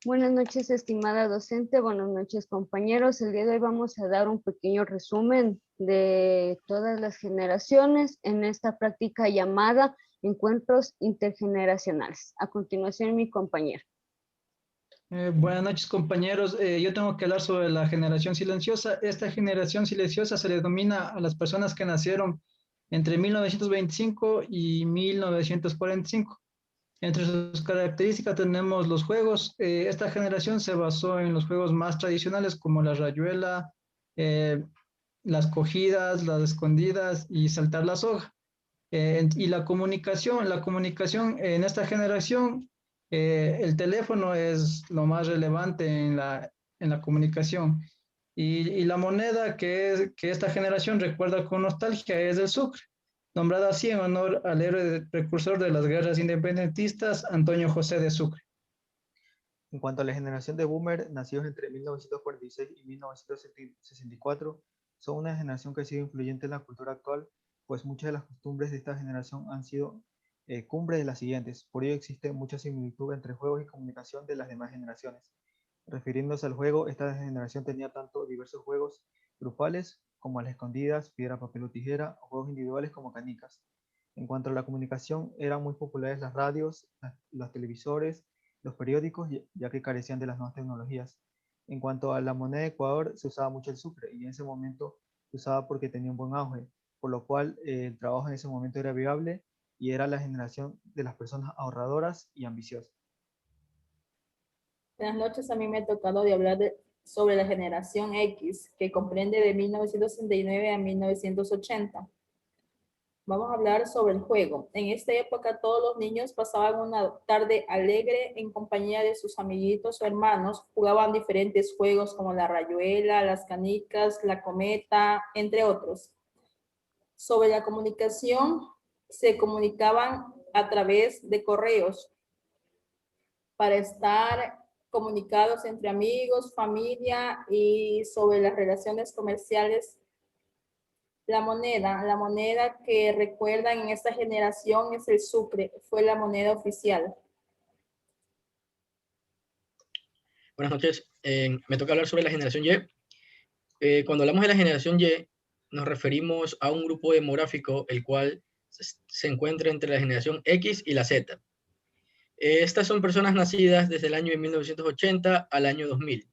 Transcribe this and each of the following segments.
Buenas noches, estimada docente. Buenas noches, compañeros. El día de hoy vamos a dar un pequeño resumen de todas las generaciones en esta práctica llamada Encuentros Intergeneracionales. A continuación, mi compañero. Buenas noches, compañeros. Yo tengo que hablar sobre la generación silenciosa. Esta generación silenciosa se le denomina a las personas que nacieron entre 1925 y 1945. Entre sus características tenemos los juegos. Esta generación se basó en los juegos más tradicionales como la rayuela, eh, las cogidas, las escondidas y saltar la soga. Y la comunicación en esta generación, el teléfono es lo más relevante en la comunicación. Y la moneda que esta generación recuerda con nostalgia es el sucre, nombrada así en honor al héroe precursor de las guerras independentistas, Antonio José de Sucre. En cuanto a la generación de boomer, nacidos entre 1946 y 1964, son una generación que ha sido influyente en la cultura actual, pues muchas de las costumbres de esta generación han sido cumbres de las siguientes. Por ello existe mucha similitud entre juegos y comunicación de las demás generaciones. Refiriéndose al juego, esta generación tenía tanto diversos juegos grupales como a las escondidas, piedra, papel o tijera, o juegos individuales como canicas. En cuanto a la comunicación, eran muy populares las radios, los televisores, los periódicos, ya que carecían de las nuevas tecnologías. En cuanto a la moneda de Ecuador, se usaba mucho el sucre y en ese momento se usaba porque tenía un buen auge, por lo cual el trabajo en ese momento era viable y era la generación de las personas ahorradoras y ambiciosas. Buenas noches, a mí me ha tocado de hablar sobre la generación X, que comprende de 1969 a 1980. Vamos a hablar sobre el juego. En esta época todos los niños pasaban una tarde alegre en compañía de sus amiguitos o hermanos, jugaban diferentes juegos como la rayuela, las canicas, la cometa, entre otros. Sobre la comunicación, se comunicaban a través de correos para estar comunicados entre amigos, familia y sobre las relaciones comerciales. La moneda que recuerdan en esta generación es el sucre, fue la moneda oficial. Buenas noches, me toca hablar sobre la generación Y. Cuando hablamos de la generación Y, nos referimos a un grupo demográfico el cual se encuentra entre la generación X y la Z. Estas son personas nacidas desde el año de 1980 al año 2000.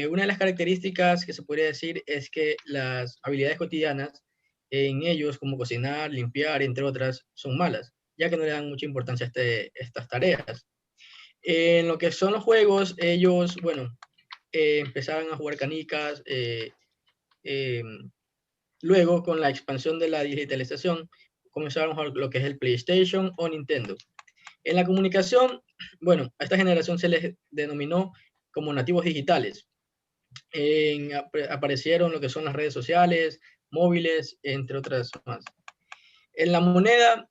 Una de las características que se podría decir es que las habilidades cotidianas en ellos, como cocinar, limpiar, entre otras, son malas, ya que no le dan mucha importancia a estas tareas. En lo que son los juegos, ellos, bueno, empezaban a jugar canicas. Luego, con la expansión de la digitalización, comenzaron a jugar lo que es el PlayStation o Nintendo. En la comunicación, bueno, a esta generación se les denominó como nativos digitales. Aparecieron lo que son las redes sociales, móviles, entre otras más. En la moneda,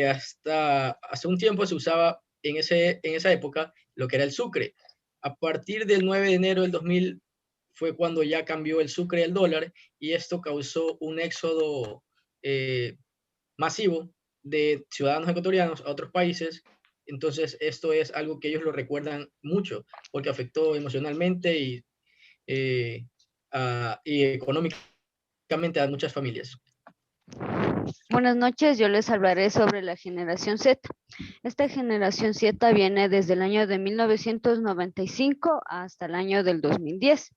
hasta hace un tiempo se usaba en esa época lo que era el sucre. A partir del 9 de enero del 2000 fue cuando ya cambió el sucre al dólar y esto causó un éxodo masivo de ciudadanos ecuatorianos a otros países. Entonces esto es algo que ellos lo recuerdan mucho porque afectó emocionalmente y económicamente a muchas familias. Buenas noches, yo les hablaré sobre la generación Z. Esta generación Z viene desde el año de 1995 hasta el año del 2010.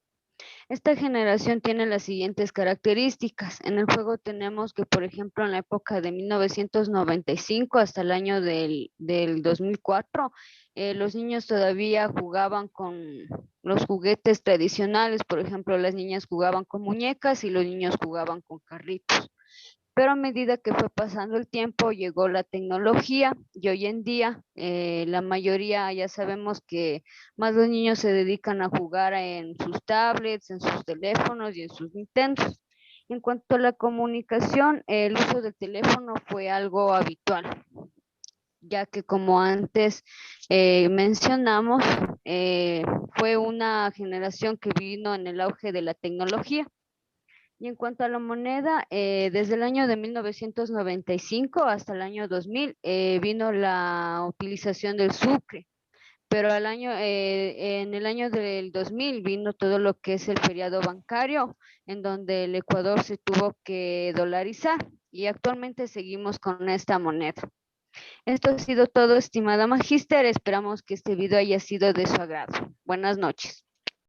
Esta generación tiene las siguientes características. En el juego tenemos que, por ejemplo, en la época de 1995 hasta el año del 2004, los niños todavía jugaban con los juguetes tradicionales. Por ejemplo, las niñas jugaban con muñecas y los niños jugaban con carritos. Pero a medida que fue pasando el tiempo, llegó la tecnología y hoy en día la mayoría ya sabemos que más los niños se dedican a jugar en sus tablets, en sus teléfonos y en sus Nintendos. En cuanto a la comunicación, el uso del teléfono fue algo habitual, ya que como antes mencionamos, fue una generación que vino en el auge de la tecnología. Y en cuanto a la moneda, desde el año de 1995 hasta el año 2000 vino la utilización del sucre, pero en el año del 2000 vino todo lo que es el feriado bancario, en donde el Ecuador se tuvo que dolarizar y actualmente seguimos con esta moneda. Esto ha sido todo, estimada magíster. Esperamos que este video haya sido de su agrado. Buenas noches.